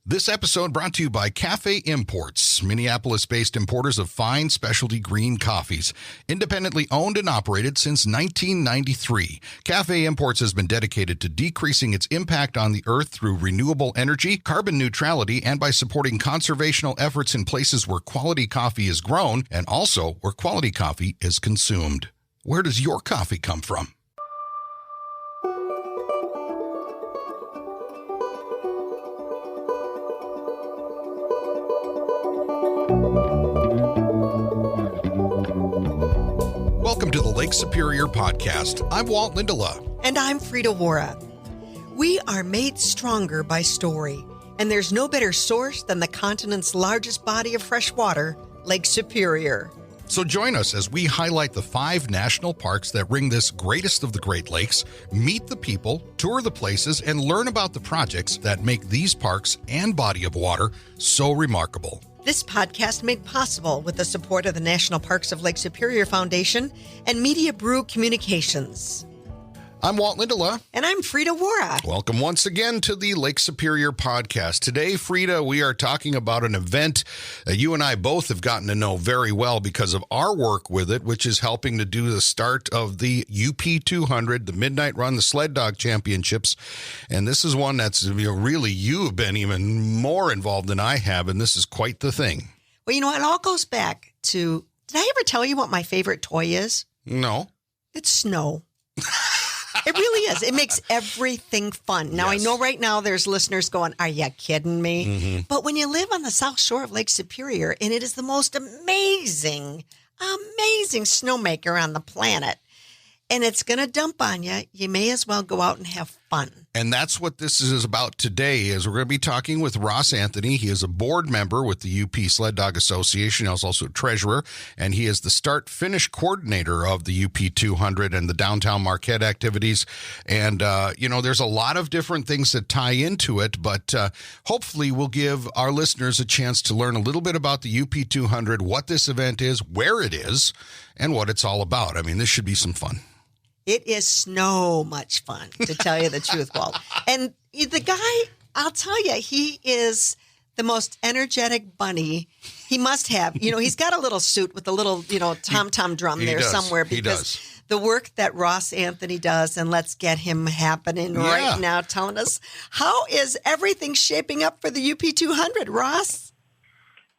This episode brought to you by Cafe Imports, Minneapolis-based importers of fine specialty green coffees. Independently owned and operated since 1993, Cafe Imports has been dedicated to decreasing its impact on the earth through renewable energy, carbon neutrality, and by supporting conservational efforts in places where quality coffee is grown and also where quality coffee is consumed. Where does your coffee come from? Welcome to the Lake Superior Podcast. I'm Walt Lindala. And I'm Frida Waara. We are made stronger by story, and there's no better source than the continent's largest body of fresh water, Lake Superior. So join us as we highlight the 5 national parks that ring this greatest of the Great Lakes, meet the people, tour the places, and learn about the projects that make these parks and body of water so remarkable. This podcast made possible with the support of the National Parks of Lake Superior Foundation and Media Brew Communications. I'm Walt Lindala. And I'm Frida Waara. Welcome once again to the Lake Superior Podcast. Today, Frida, we are talking about an event that you and I both have gotten to know very well because of our work with it, which is helping to do the start of the UP 200, the Midnight Run, the Sled Dog Championships. And this is one that's really you have been even more involved than I have, and this is quite the thing. Well, it all goes back to, did I ever tell you what my favorite toy is? No. It's snow. It really is. It makes everything fun. Now, yes. I know right now there's listeners going, are you kidding me? Mm-hmm. But when you live on the south shore of Lake Superior, and it is the most amazing snowmaker on the planet, and it's going to dump on you, you may as well go out and have fun. And that's what this is about today, is we're going to be talking with Ross Anthony. He is a board member with the UP Sled Dog Association. He's also a treasurer, and he is the start-finish coordinator of the UP 200 and the downtown Marquette activities. And, there's a lot of different things that tie into it, but hopefully we'll give our listeners a chance to learn a little bit about the UP 200, what this event is, where it is, and what it's all about. I mean, this should be some fun. It is so much fun, to tell you the truth, Walt. And the guy, I'll tell you, he is the most energetic bunny. He must have, he's got a little suit with a little, tom-tom drum there somewhere. Because the work that Ross Anthony does, and let's get him happening right now, telling us, how is everything shaping up for the UP 200, Ross?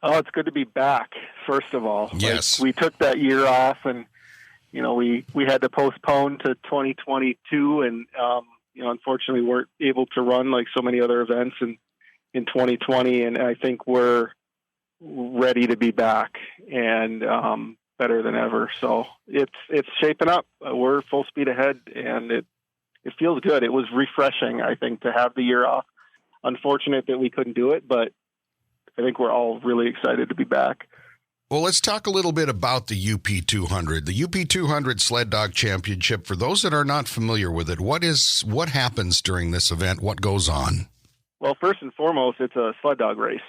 Oh, it's good to be back, first of all. Yes. We took that year off, and we had to postpone to 2022, and unfortunately weren't able to run like so many other events in 2020. And I think we're ready to be back and better than ever. So it's shaping up. We're full speed ahead, and it feels good. It was refreshing, I think, to have the year off. Unfortunate that we couldn't do it, but I think we're all really excited to be back. Well, let's talk a little bit about the UP 200. The UP 200 Sled Dog Championship, for those that are not familiar with it, what happens during this event? What goes on? Well, first and foremost, it's a sled dog race.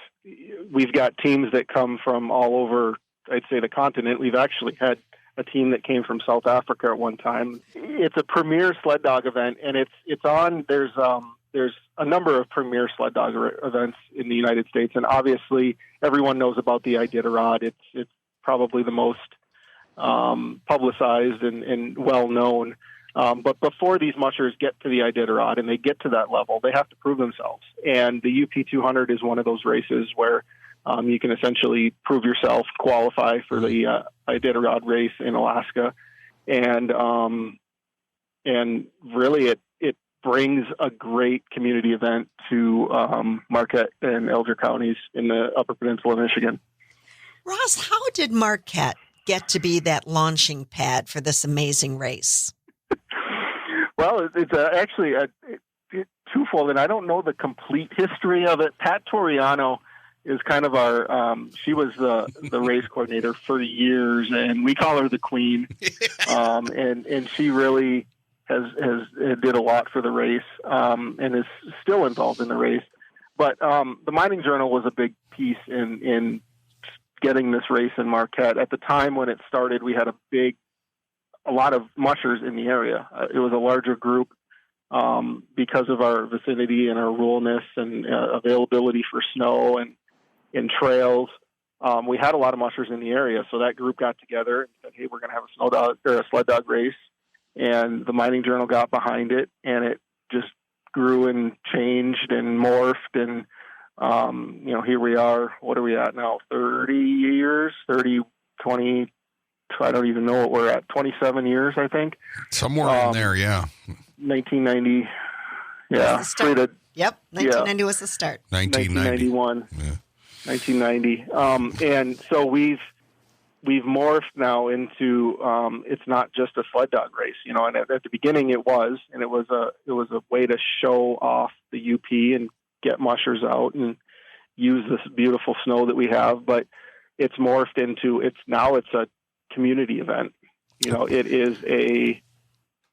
We've got teams that come from all over, I'd say, the continent. We've actually had a team that came from South Africa at one time. It's a premier sled dog event, and it's on, there's a number of premier sled dog events in the United States, and obviously everyone knows about the Iditarod. It's probably the most publicized and well-known. But before these mushers get to the Iditarod and they get to that level, they have to prove themselves. And the UP 200 is one of those races where you can essentially prove yourself, qualify for the Iditarod race in Alaska. And really it brings a great community event to Marquette and Elgin counties in the Upper Peninsula of Michigan. Ross, how did Marquette get to be that launching pad for this amazing race? Well, it's actually twofold, and I don't know the complete history of it. Pat Toriano is kind of our, she was the race coordinator for years, and we call her the queen. And she really did a lot for the race, and is still involved in the race. But the Mining Journal was a big piece in getting this race in Marquette. At the time when it started, we had a lot of mushers in the area. It was a larger group. because of our vicinity and our ruralness and availability for snow and trails. We had a lot of mushers in the area, so that group got together and said, "Hey, we're going to have a snow dog or a sled dog race." And the Mining Journal got behind it, and it just grew and changed and morphed. And here we are. What are we at now? 30 years, 20. I don't even know what we're at. 27 years, I think. Somewhere in there, yeah. 1990. Yeah, Frida. Yep, 1990 was the start. 1991. Yeah. 1990. And so we've morphed now into it's not just a sled dog race, and at the beginning it was a way to show off the UP and get mushers out and use this beautiful snow that we have, but it's morphed into it's a community event.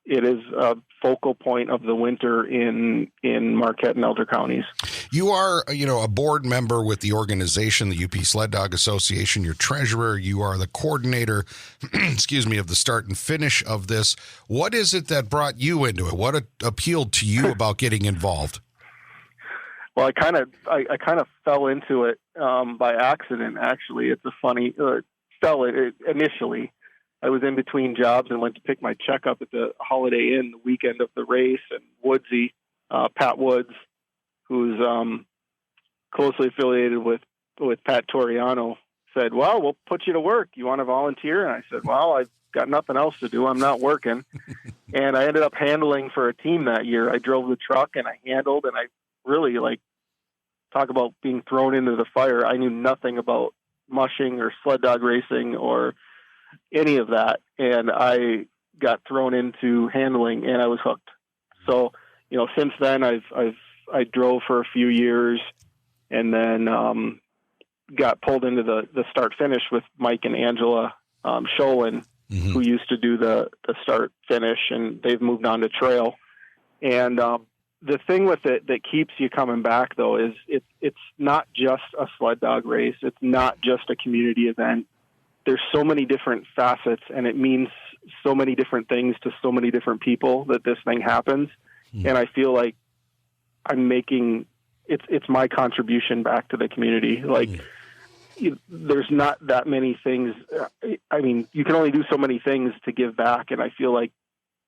It is a focal point of the winter in Marquette and Elder counties. You are, a board member with the organization, the UP Sled Dog Association. You're treasurer. You are the coordinator, of the start and finish of this. What is it that brought you into it? What appealed to you about getting involved? Well, I kind of fell into it by accident. Actually, it's a funny initially. I was in between jobs and went to pick my check up at the Holiday Inn the weekend of the race, and Woodsy, Pat Woods, who's closely affiliated with Pat Toriano, said, "Well, we'll put you to work. You want to volunteer?" And I said, "Well, I've got nothing else to do. I'm not working." And I ended up handling for a team that year. I drove the truck and I handled, and I really talk about being thrown into the fire. I knew nothing about mushing or sled dog racing or any of that, and I got thrown into handling, and I was hooked. So, since then I drove for a few years, and then got pulled into the start finish with Mike and Angela Sholin, mm-hmm. who used to do the start finish, and they've moved on to trail. And the thing with it that keeps you coming back, though, is it's not just a sled dog race. It's not just a community event. There's so many different facets, and it means so many different things to so many different people that this thing happens. And I feel like I'm making it's my contribution back to the community. There's not that many things. I mean, you can only do so many things to give back. And I feel like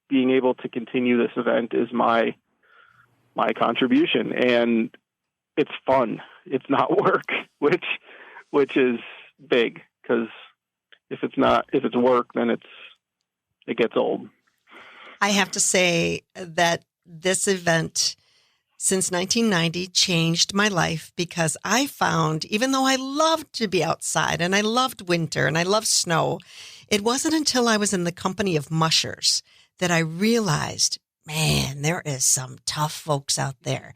being able to continue this event is my contribution, and it's fun. It's not work, which is big, because if it's work, then it gets old. I have to say that this event since 1990 changed my life, because I found, even though I loved to be outside and I loved winter and I loved snow, it wasn't until I was in the company of mushers that I realized, man, there is some tough folks out there.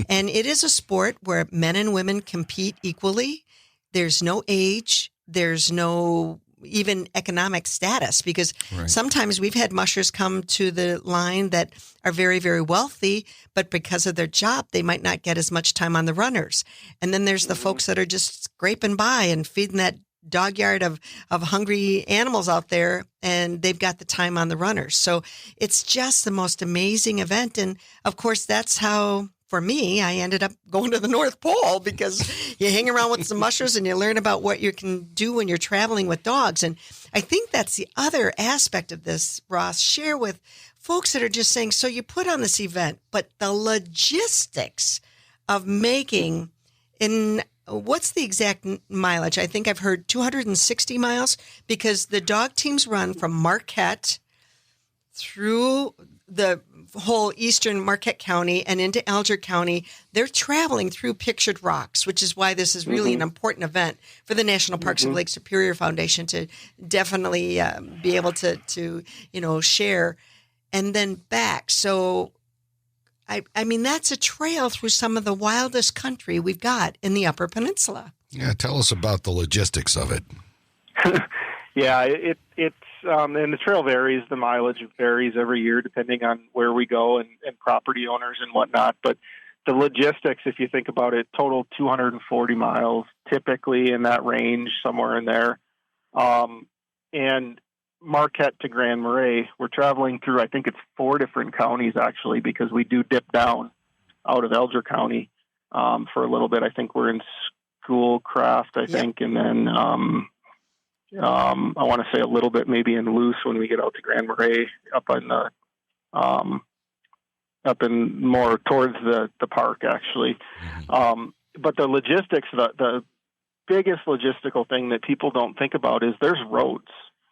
And it is a sport where men and women compete equally. There's no age. There's no even economic status, because sometimes we've had mushers come to the line that are very, very wealthy, but because of their job, they might not get as much time on the runners. And then there's the folks that are just scraping by and feeding that dog yard of hungry animals out there, and they've got the time on the runners. So it's just the most amazing event. And of course, that's how, for me, I ended up going to the North Pole, because you hang around with some mushers and you learn about what you can do when you're traveling with dogs. And I think that's the other aspect of this, Ross. Share with folks that are just saying, so you put on this event, but the logistics of making, what's the exact mileage? I think I've heard 260 miles, because the dog teams run from Marquette through the whole eastern Marquette County and into Alger County. They're traveling through Pictured Rocks, which is why this is really an important event for the National Parks of Lake Superior Foundation to definitely be able to share, and then back. So I mean, that's a trail through some of the wildest country we've got in the Upper Peninsula. Yeah, tell us about the logistics of it. Yeah, it's and the trail varies. The mileage varies every year depending on where we go and property owners and whatnot. But the logistics, if you think about it, total 240 miles, typically in that range, somewhere in there. And Marquette to Grand Marais, we're traveling through, I think it's 4 different counties actually, because we do dip down out of Elgin County for a little bit. I think we're in Schoolcraft, I think, and then I want to say a little bit maybe in Luce when we get out to Grand Marais up on the up in more towards the park actually. But the logistics, the biggest logistical thing that people don't think about is there's roads.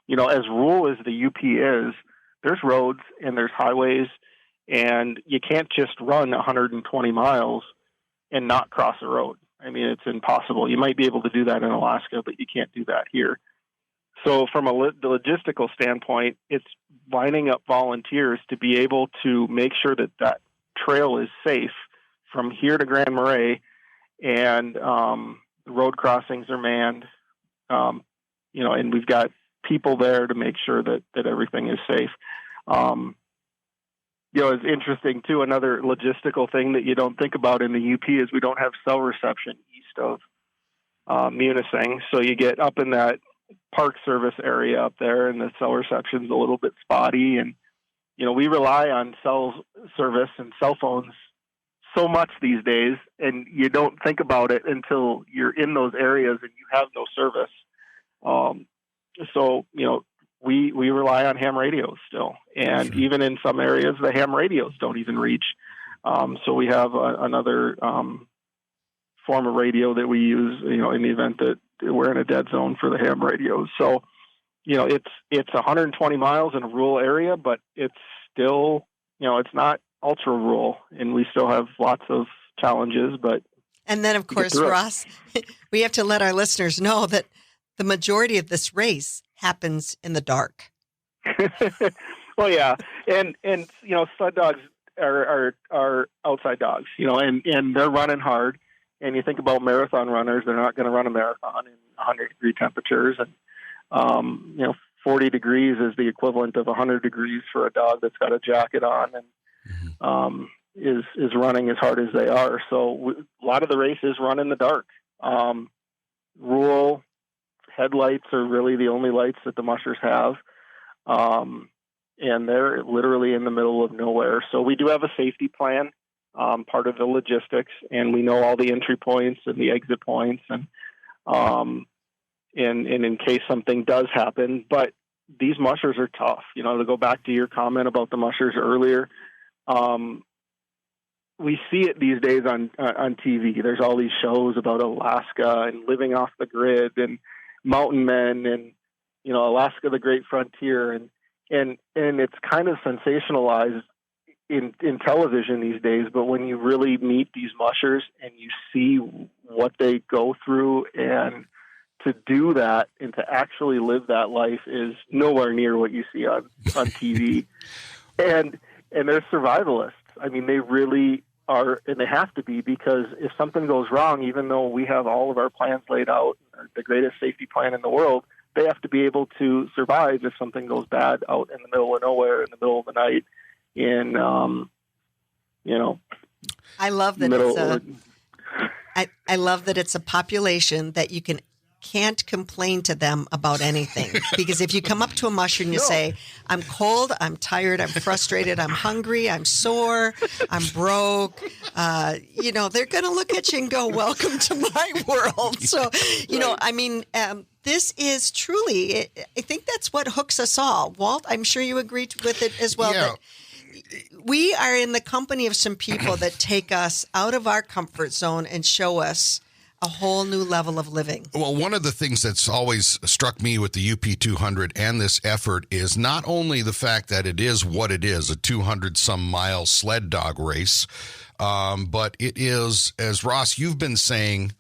You know, as rural as the UP is, there's roads and there's highways, and you can't just run 120 miles and not cross a road. I mean, it's impossible. You might be able to do that in Alaska, but you can't do that here. So from the logistical standpoint, it's lining up volunteers to be able to make sure that that trail is safe from here to Grand Marais, and road crossings are manned, you know, and we've got people there to make sure that everything is safe. You know, it's interesting too. Another logistical thing that you don't think about in the UP is we don't have cell reception east of Munising. So you get up in that Park Service area up there, and the cell reception's a little bit spotty. And you know, we rely on cell service and cell phones so much these days, and you don't think about it until you're in those areas and you have no service. So you know, we rely on ham radios still, and even in some areas, the ham radios don't even reach. So we have another form of radio that we use, you know, in the event that we're in a dead zone for the ham radios. So, you know, it's 120 miles in a rural area, but it's still, you know, it's not ultra rural, and we still have lots of challenges. But and then, of course, Ross, we have to let our listeners know that the majority of this race happens in the dark. Well, yeah, and you know, sled dogs are outside dogs, you know, and they're running hard. And you think about marathon runners, they're not going to run a marathon in 100-degree temperatures, and you know, 40 degrees is the equivalent of 100 degrees for a dog that's got a jacket on and is running as hard as they are. So a lot of the race is run in the dark. Rural headlights are really the only lights that the mushers have, and they're literally in the middle of nowhere. So we do have a safety plan, part of the logistics, and we know all the entry points and the exit points, and in case something does happen. But these mushers are tough. You know, to go back to your comment about the mushers earlier, we see it these days on TV. There's all these shows about Alaska and living off the grid and mountain men and, you know, Alaska, the Great Frontier. And it's kind of sensationalized in television these days. But when you really meet these mushers and you see what they go through, and to do that and to actually live that life is nowhere near what you see on TV. and they're survivalists. I mean, they really are, and they have to be, because if something goes wrong, even though we have all of our plans laid out, the greatest safety plan in the world, they have to be able to survive if something goes bad out in the middle of nowhere, in the middle of the night, in, you know. I love that I love that it's a population that you can't complain to them about anything. Because if you come up to a musher and you say, I'm cold, I'm tired, I'm frustrated, I'm hungry, I'm sore, I'm broke, you know, they're going to look at you and go, welcome to my world. So, you know, I mean, this is truly, I think that's what hooks us all. Walt, I'm sure you agree with it as well. Yeah. That we are in the company of some people that take us out of our comfort zone and show us a whole new level of living. Well, one of the things that's always struck me with the UP 200 and this effort is not only the fact that it is what it is, a 200-some-mile sled dog race, but it is, as Ross, you've been saying,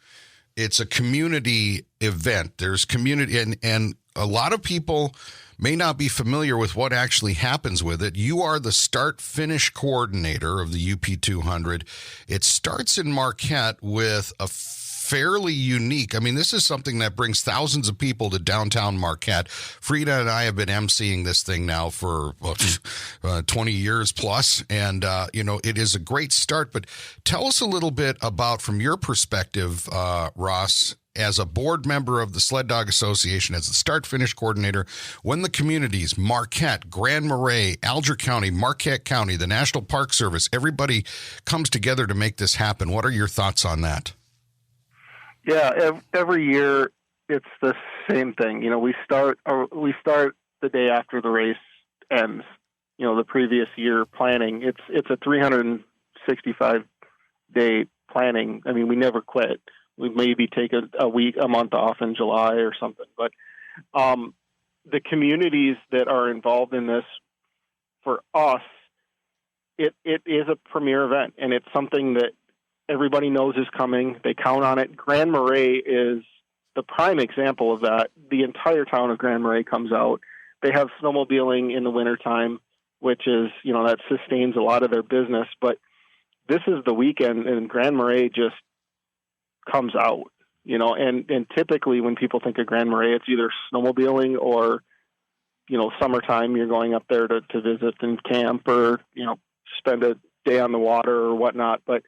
it's a community event. There's community, and a lot of people may not be familiar with what actually happens with it. You are the start-finish coordinator of the UP 200. It starts in Marquette with a fairly unique. I mean, this is something that brings thousands of people to downtown Marquette. Frida and I have been emceeing this thing now for 20 years plus, and you know, it is a great start. But tell us a little bit about, from your perspective, Ross, as a board member of the Sled Dog Association, as the start-finish coordinator, when the communities, Marquette, Grand Marais, Alger County, Marquette County, the National Park Service, everybody comes together to make this happen. What are your thoughts on that? Yeah, every year it's the same thing. We start the day after the race ends. The previous year planning. It's a 365-day planning. I mean, we never quit. We maybe take a month off in July or something. But the communities that are involved in this, for us, it is a premier event, and it's something that everybody knows is coming. They count on it. Grand Marais is the prime example of that. The entire town of Grand Marais comes out. They have snowmobiling in the wintertime, which is, that sustains a lot of their business. But this is the weekend, and Grand Marais just comes out, and typically when people think of Grand Marais, it's either snowmobiling or, summertime, you're going up there to visit and camp or, spend a day on the water or whatnot. But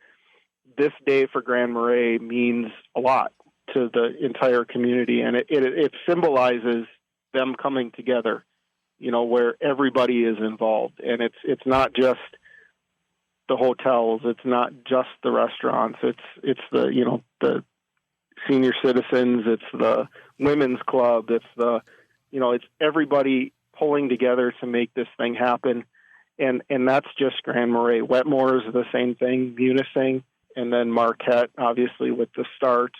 this day for Grand Marais means a lot to the entire community, and it symbolizes them coming together, where everybody is involved. And it's not just the hotels, it's not just the restaurants, it's the, the senior citizens, it's the women's club, it's it's everybody pulling together to make this thing happen. And that's just Grand Marais. Wetmore is the same thing, Munising, and then Marquette, obviously, with the start,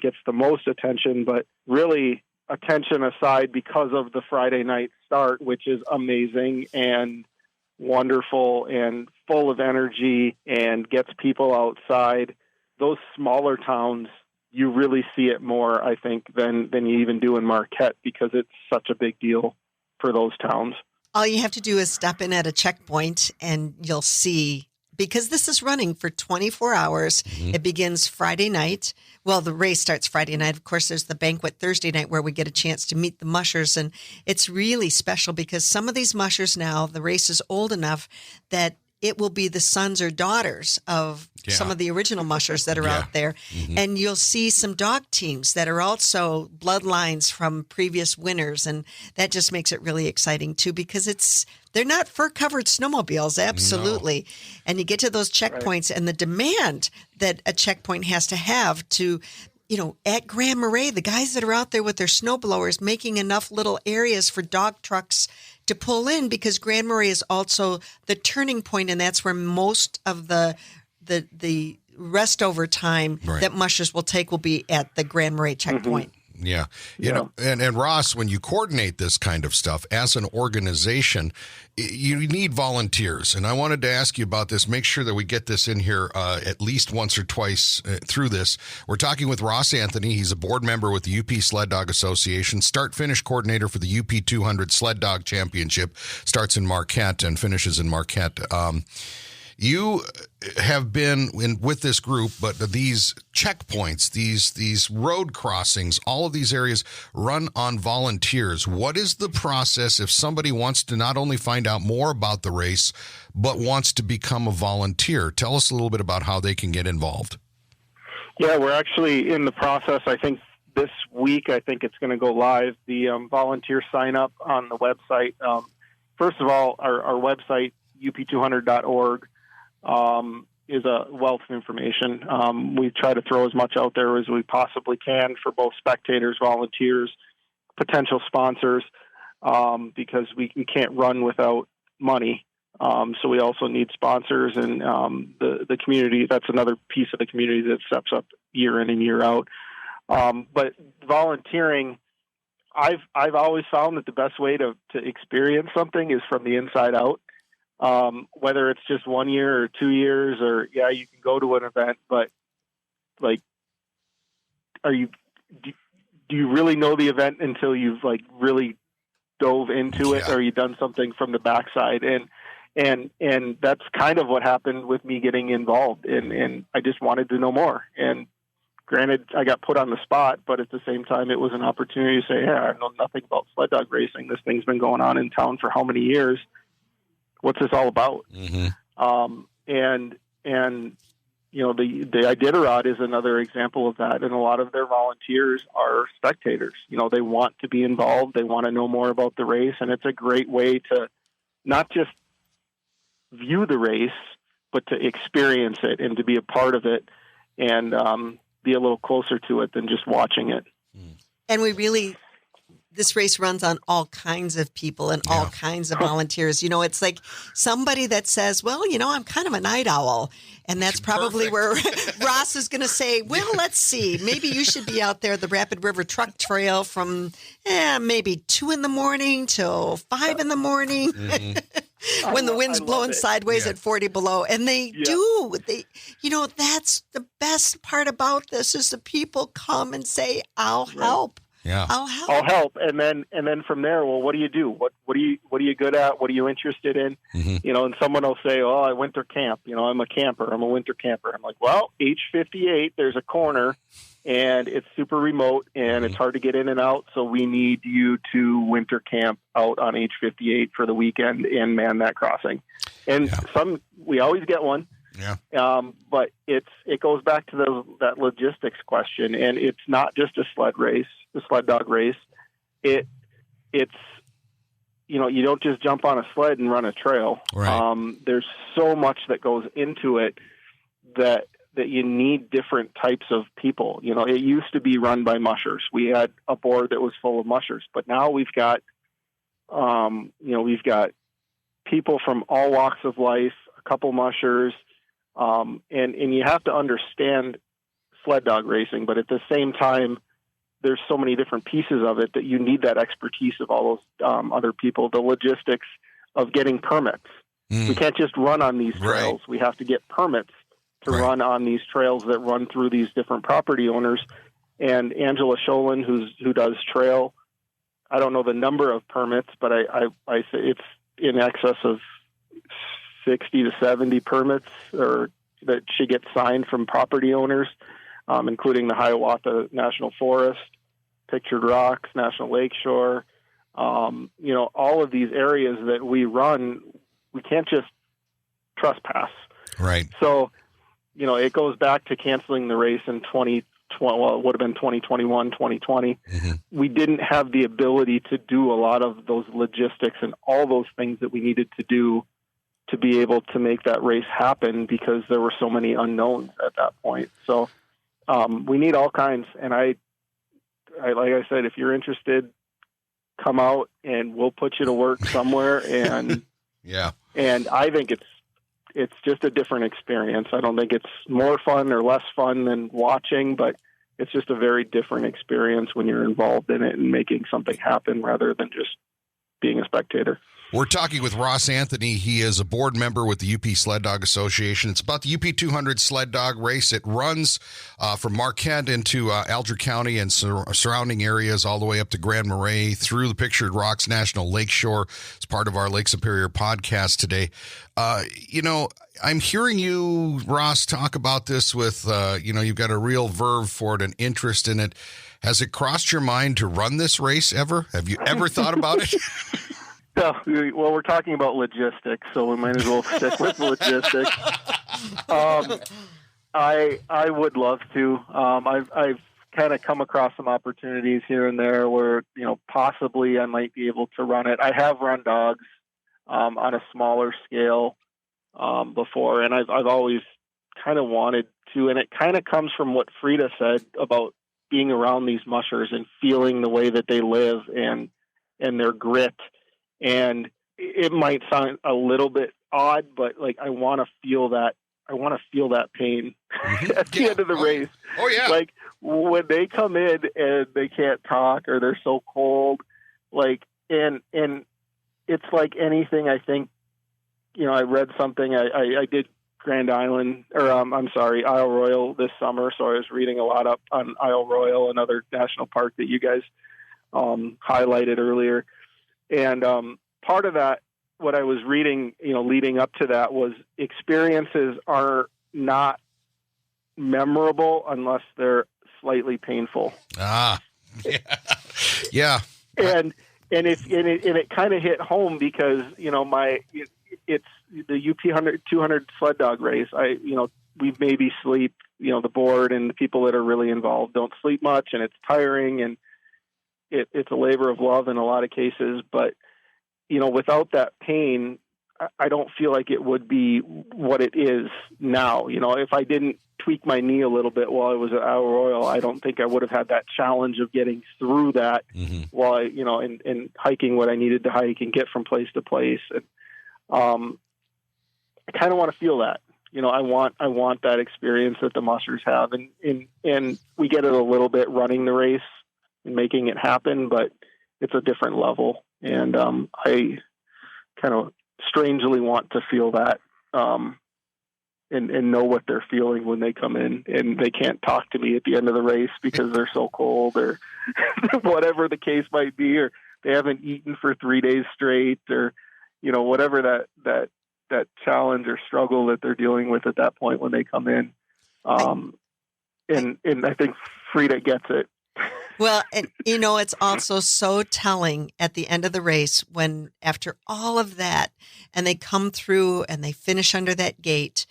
gets the most attention, but really attention aside because of the Friday night start, which is amazing and wonderful and full of energy and gets people outside. Those smaller towns, you really see it more, I think, than you even do in Marquette, because it's such a big deal for those towns. All you have to do is stop in at a checkpoint and you'll see, because this is running for 24 hours. Mm-hmm. It begins Friday night. Well, the race starts Friday night. Of course, there's the banquet Thursday night where we get a chance to meet the mushers. And it's really special because some of these mushers now, the race is old enough that it will be the sons or daughters of some of the original mushers that are out there. Mm-hmm. And you'll see some dog teams that are also bloodlines from previous winners. And that just makes it really exciting, too, because they're not fur-covered snowmobiles, absolutely. No. And you get to those checkpoints and the demand that a checkpoint has to have to, at Grand Marais, the guys that are out there with their snowblowers making enough little areas for dog trucks to pull in, because Grand Marais is also the turning point, and that's where most of the rest over time that mushers will take will be at the Grand Marais checkpoint. Mm-hmm. Yeah. You know, and Ross, when you coordinate this kind of stuff as an organization, you need volunteers. And I wanted to ask you about this, make sure that we get this in here at least once or twice through this. We're talking with Ross Anthony. He's a board member with the UP Sled Dog Association, start-finish coordinator for the UP 200 Sled Dog Championship, starts in Marquette and finishes in Marquette. You have been with this group, but these checkpoints, these road crossings, all of these areas run on volunteers. What is the process if somebody wants to not only find out more about the race, but wants to become a volunteer? Tell us a little bit about how they can get involved. Yeah, we're actually in the process. I think this week, it's going to go live. The volunteer sign up on the website. First of all, our website, up200.org. Is a wealth of information. We try to throw as much out there as we possibly can for both spectators, volunteers, potential sponsors, because we can't run without money. So we also need sponsors, and the community, that's another piece of the community that steps up year in and year out. But volunteering, I've always found that the best way to experience something is from the inside out. Whether it's just 1 year or 2 years, or you can go to an event, but do you really know the event until you've really dove into it, or you've done something from the backside? And that's kind of what happened with me getting involved, and I just wanted to know more. And granted, I got put on the spot, but at the same time, it was an opportunity to say, hey, I know nothing about sled dog racing. This thing's been going on in town for how many years? What's this all about? Mm-hmm. And the Iditarod is another example of that. And a lot of their volunteers are spectators. They want to be involved. They want to know more about the race. And it's a great way to not just view the race, but to experience it and to be a part of it and be a little closer to it than just watching it. And this race runs on all kinds of people and all kinds of volunteers. It's like somebody that says, well, I'm kind of a night owl. And that's probably where Ross is going to say, well, let's see. Maybe you should be out there, the Rapid River Truck Trail from maybe 2 a.m. till 5 a.m. when the wind's blowing sideways at 40 below. And they do. That's the best part about this is the people come and say, I'll help. Yeah, I'll help, and then from there, well, what do you do? What are you good at? What are you interested in? Mm-hmm. And someone will say, "Oh, I winter camp. I'm a camper. I'm a winter camper." I'm like, "Well, H58, there's a corner, and it's super remote, and it's hard to get in and out. So we need you to winter camp out on H58 for the weekend and man that crossing." And we always get one. Yeah. But it goes back to that logistics question, and it's not just a sled race, the sled dog race. It's you don't just jump on a sled and run a trail. Right. There's so much that goes into it that you need different types of people. It used to be run by mushers. We had a board that was full of mushers, but now we've got people from all walks of life, a couple mushers. And you have to understand sled dog racing, but at the same time, there's so many different pieces of it that you need that expertise of all those other people, the logistics of getting permits. We can't just run on these trails. Right. We have to get permits to run on these trails that run through these different property owners. And Angela Sholin, who does trail, I don't know the number of permits, but I say it's in excess of 60 to 70 permits or that she gets signed from property owners, including the Hiawatha National Forest, Pictured Rocks National Lakeshore. All of these areas that we run, we can't just trespass. Right. So, it goes back to canceling the race in 2020. Well, it would have been 2021, 2020. Mm-hmm. We didn't have the ability to do a lot of those logistics and all those things that we needed to do to be able to make that race happen because there were so many unknowns at that point. So we need all kinds. And I like I said, if you're interested, come out and we'll put you to work somewhere. And and I think it's just a different experience. I don't think it's more fun or less fun than watching, but it's just a very different experience when you're involved in it and making something happen rather than just being a spectator. We're talking with Ross Anthony. He is a board member with the UP Sled Dog Association. It's about the UP 200 Sled Dog Race. It runs from Marquette into Alger County and surrounding areas all the way up to Grand Marais through the Pictured Rocks National Lakeshore. It's part of our Lake Superior podcast today. I'm hearing you, Ross, talk about this with, you've got a real verve for it, an interest in it. Has it crossed your mind to run this race ever? Have you ever thought about it? Well, we're talking about logistics, so we might as well stick with logistics. I would love to. I've kind of come across some opportunities here and there where, possibly I might be able to run it. I have run dogs on a smaller scale before, and I've always kind of wanted to. And it kind of comes from what Frida said about being around these mushers and feeling the way that they live and their grit. And it might sound a little bit odd, but I want to feel that. I want to feel that pain at the end of the race. Oh yeah. Like when they come in and they can't talk or they're so cold, and it's like anything. I think, I read something. I did Grand Island Isle Royal this summer. So I was reading a lot up on Isle Royal, another national park that you guys highlighted earlier. And part of that, what I was reading, leading up to that was experiences are not memorable unless they're slightly painful. Yeah. And it kind of hit home because, it's the UP 200 sled dog race. we maybe sleep, the board and the people that are really involved don't sleep much, and it's tiring, and it's a labor of love in a lot of cases. But, without that pain, I don't feel like it would be what it is now. If I didn't tweak my knee a little bit while I was at Isle Royal, I don't think I would have had that challenge of getting through that while and hiking what I needed to hike and get from place to place. And I kind of want to feel that. I want that experience that the mushers have, and we get it a little bit running the race and making it happen, but it's a different level. And I kind of strangely want to feel that, and know what they're feeling when they come in and they can't talk to me at the end of the race because they're so cold, or whatever the case might be, or they haven't eaten for 3 days straight, or, whatever that challenge or struggle that they're dealing with at that point when they come in. And I think Frida gets it. Well, and it's also so telling at the end of the race when, after all of that, and they come through and they finish under that gate,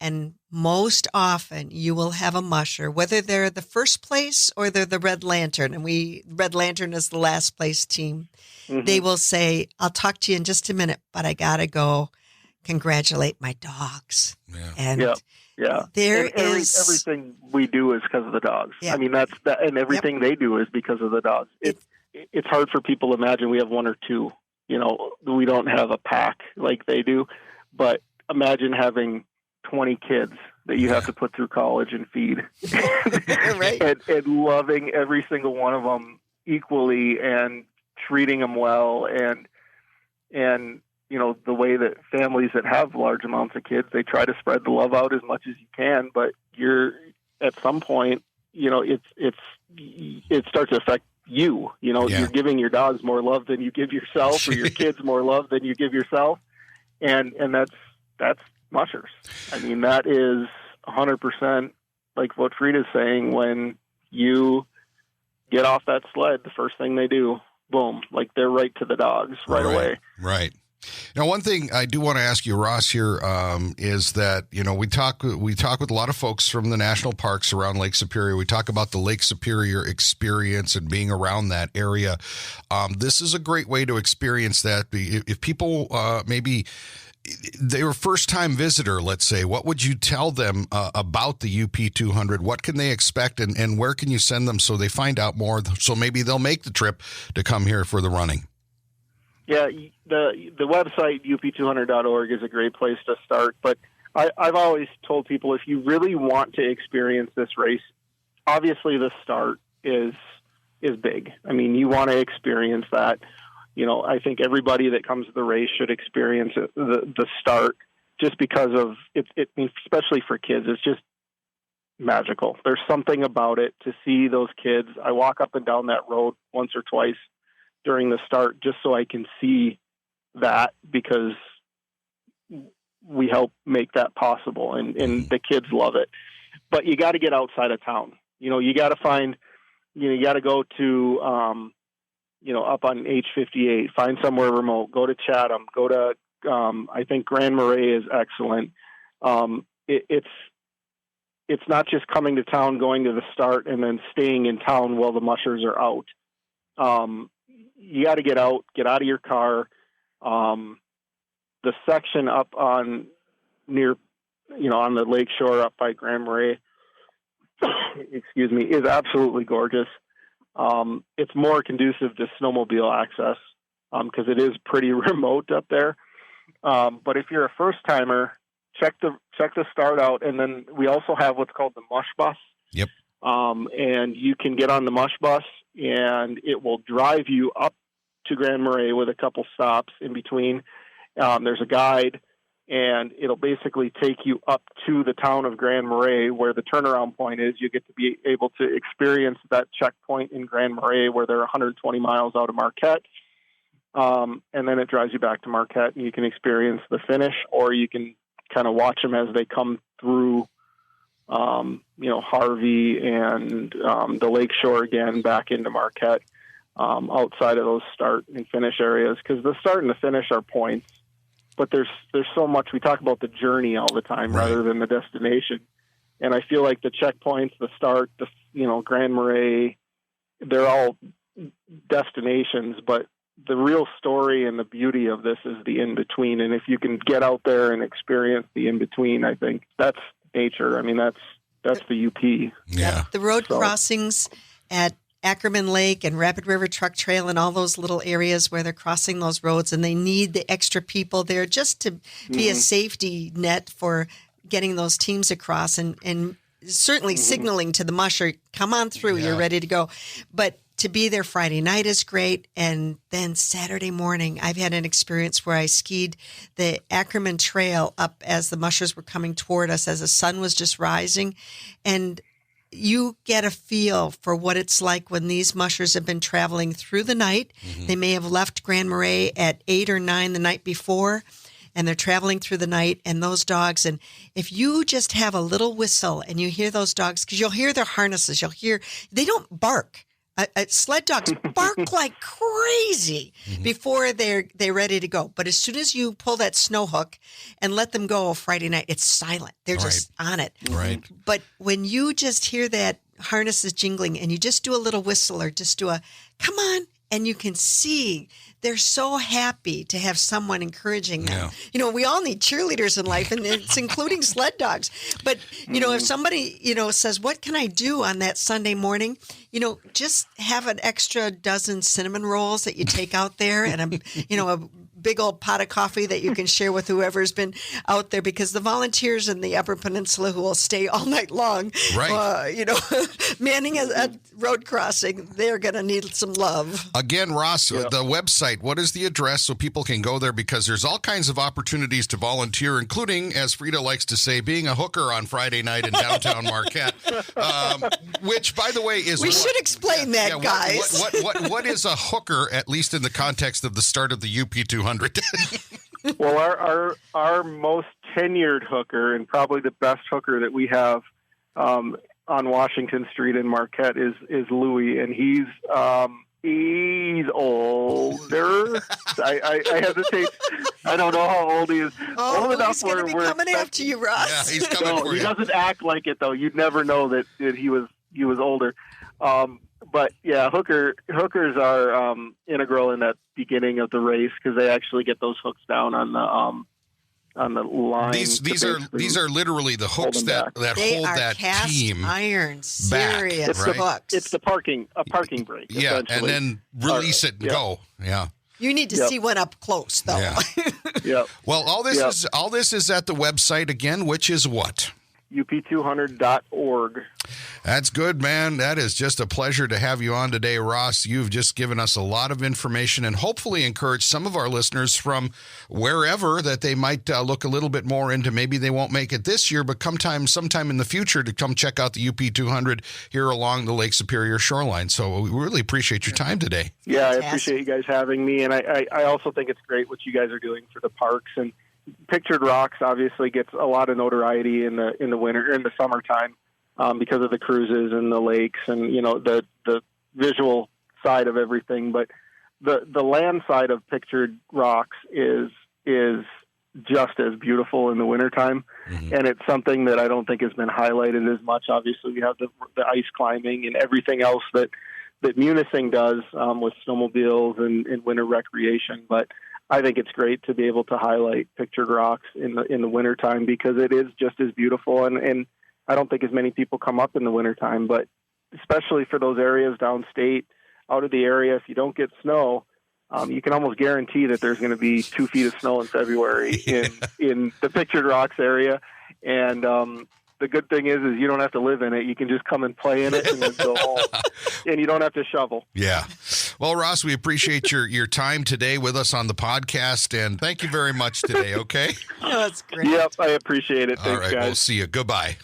and most often you will have a musher, whether they're the first place or they're the Red Lantern, and Red Lantern is the last place team. Mm-hmm. They will say, "I'll talk to you in just a minute, but I gotta go congratulate my dogs." Yeah. And yeah. Everything we do is because of the dogs. Yeah. I mean, and everything they do is because of the dogs. It's hard for people to imagine we have one or two. We don't have a pack like they do, but imagine having 20 kids that you have to put through college and feed, right? and loving every single one of them equally and treating them well, and the way that families that have large amounts of kids, they try to spread the love out as much as you can, but you're at some point, it starts to affect you. You're giving your dogs more love than you give yourself, or your kids more love than you give yourself, and that's mushers. I mean, that is 100% like what Frida's saying. When you get off that sled, the first thing they do, boom, like they're right to the dogs right away. Right. Now, one thing I do want to ask you, Ross, here is that, we talk with a lot of folks from the national parks around Lake Superior. We talk about the Lake Superior experience and being around that area. This is a great way to experience that. If people maybe they were first-time visitor, let's say, what would you tell them about the UP 200? What can they expect, and where can you send them so they find out more, so maybe they'll make the trip to come here for the running? Yeah, the website, up200.org, is a great place to start. But I've always told people, if you really want to experience this race, obviously the start is big. I mean, you want to experience that. I think everybody that comes to the race should experience the start, just because of it, especially for kids. It's just magical. There's something about it to see those kids. I walk up and down that road once or twice during the start just so I can see that, because we help make that possible, and the kids love it. But you got to get outside of town. You got to find, you got to go to, up on H58, find somewhere remote, go to Chatham, go to, I think Grand Marais is excellent. It's not just coming to town, going to the start, and then staying in town while the mushers are out. You got to get out of your car. The section up on the lakeshore up by Grand Marais, excuse me, is absolutely gorgeous. It's more conducive to snowmobile access, because it is pretty remote up there. But if you're a first timer, check the start out. And then we also have what's called the mush bus. Yep. And you can get on the mush bus, and it will drive you up to Grand Marais with a couple stops in between. There's a guide, and it'll basically take you up to the town of Grand Marais, where the turnaround point is. You get to be able to experience that checkpoint in Grand Marais, where they're 120 miles out of Marquette. And then it drives you back to Marquette, and you can experience the finish, or you can kind of watch them as they come through, Harvey and the lakeshore again back into Marquette, outside of those start and finish areas, because the start and the finish are points. But there's so much. We talk about the journey all the time, right, rather than the destination. And I feel like the checkpoints, the start, Grand Marais, they're all destinations, but the real story and the beauty of this is the in-between. And if you can get out there and experience the in-between, I think that's nature. I mean, that's the UP. Yeah. The road crossings at Ackerman Lake and Rapid River Truck Trail and all those little areas where they're crossing those roads, and they need the extra people there just to be a safety net for getting those teams across, and certainly signaling to the musher, come on through, you're ready to go. But to be there Friday night is great. And then Saturday morning, I've had an experience where I skied the Ackerman Trail up as the mushers were coming toward us as the sun was just rising. And you get a feel for what it's like when these mushers have been traveling through the night. They may have left Grand Marais at 8 or 9 the night before, and they're traveling through the night, and those dogs. And if you just have a little whistle and you hear those dogs, because you'll hear their harnesses, they don't bark. Sled dogs bark like crazy before they're ready to go. But as soon as you pull that snow hook and let them go Friday night, it's silent. They're just on it. Right. But when you just hear that harnesses jingling and you just do a little whistle or just do a, come on, and you can see they're so happy to have someone encouraging them. We all need cheerleaders in life, and it's including sled dogs. But, if somebody, says, what can I do on that Sunday morning? Just have an extra dozen cinnamon rolls that you take out there and a big old pot of coffee that you can share with whoever's been out there, because the volunteers in the Upper Peninsula who will stay all night long, manning a road crossing, they're going to need some love. Again, Ross, the website, what is the address so people can go there? Because there's all kinds of opportunities to volunteer, including, as Frida likes to say, being a hooker on Friday night in downtown Marquette, which, by the way, is... We should explain that, guys. What is a hooker, at least in the context of the start of the UP 200? Well, our most tenured hooker, and probably the best hooker that we have on Washington Street in Marquette, is Louie, and he's older. I hesitate. I don't know how old he is. Old enough he's going to be coming after you, Ross. Yeah, he's coming for you. He doesn't act like it, though. You'd never know that he was older. But yeah, hookers are integral in that beginning of the race, because they actually get those hooks down on the line. These are literally the hooks that hold that cast team iron, back. serious hooks. It's a parking brake. Yeah, and then release it and go. Yeah. You need to see one up close, though. Yeah. Well, all this is at the website again, which is what? up200.org. That's good, man. That is just a pleasure to have you on today, Ross. You've just given us a lot of information and hopefully encouraged some of our listeners from wherever that they might look a little bit more into. Maybe they won't make it this year, but sometime in the future to come check out the UP 200 here along the Lake Superior shoreline. So we really appreciate your time today. Yeah, I appreciate you guys having me. And I also think it's great what you guys are doing for the parks. And Pictured Rocks obviously gets a lot of notoriety in the winter, in the summertime, because of the cruises and the lakes and the visual side of everything. But the land side of Pictured Rocks is just as beautiful in the wintertime. And it's something that I don't think has been highlighted as much. Obviously, we have the ice climbing and everything else that Munising does with snowmobiles and winter recreation, but I think it's great to be able to highlight Pictured Rocks in the wintertime, because it is just as beautiful. And I don't think as many people come up in the wintertime, but especially for those areas downstate, out of the area, if you don't get snow, you can almost guarantee that there's going to be 2 feet of snow in February in the Pictured Rocks area. And the good thing is you don't have to live in it. You can just come and play in it and then go home. And you don't have to shovel. Yeah. Well, Ross, we appreciate your time today with us on the podcast, and thank you very much today, okay? Oh, that's great. Yep, I appreciate it. Thanks, all right, guys. We'll see you. Goodbye.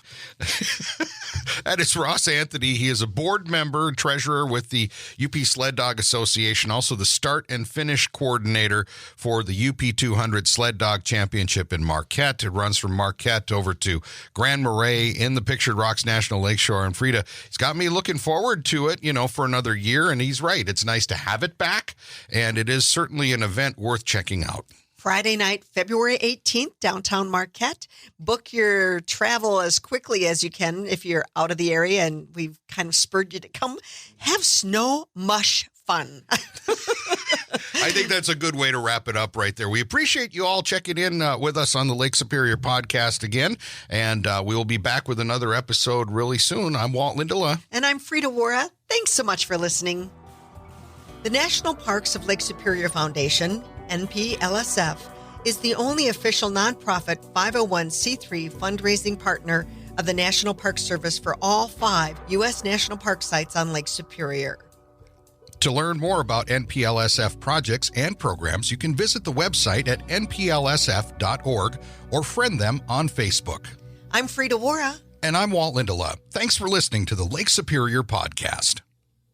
That is Ross Anthony. He is a board member and treasurer with the UP Sled Dog Association, also the start and finish coordinator for the UP 200 Sled Dog Championship in Marquette. It runs from Marquette over to Grand Marais in the Pictured Rocks National Lakeshore. And Frida, he's got me looking forward to it, for another year. And he's right. It's nice to have it back. And it is certainly an event worth checking out. Friday night, February 18th, downtown Marquette. Book your travel as quickly as you can if you're out of the area, and we've kind of spurred you to come have snow mush fun. I think that's a good way to wrap it up right there. We appreciate you all checking in with us on the Lake Superior podcast again, and we will be back with another episode really soon. I'm Walt Lindala. And I'm Frida Waara. Thanks so much for listening. The National Parks of Lake Superior Foundation, NPLSF, is the only official nonprofit 501c3 fundraising partner of the National Park Service for all 5 U.S. national park sites on Lake Superior. To learn more about NPLSF projects and programs, you can visit the website at nplsf.org or friend them on Facebook. I'm Frida Waara. And I'm Walt Lindala. Thanks for listening to the Lake Superior podcast.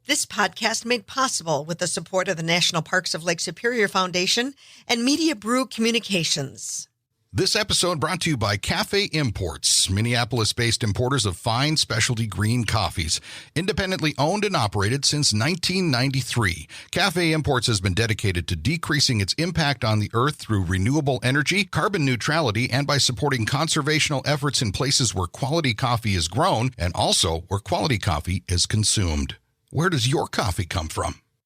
This podcast made possible with the support of the National Parks of Lake Superior Foundation and Media Brew Communications. This episode brought to you by Cafe Imports, Minneapolis-based importers of fine specialty green coffees. Independently owned and operated since 1993, Cafe Imports has been dedicated to decreasing its impact on the earth through renewable energy, carbon neutrality, and by supporting conservational efforts in places where quality coffee is grown and also where quality coffee is consumed. Where does your coffee come from?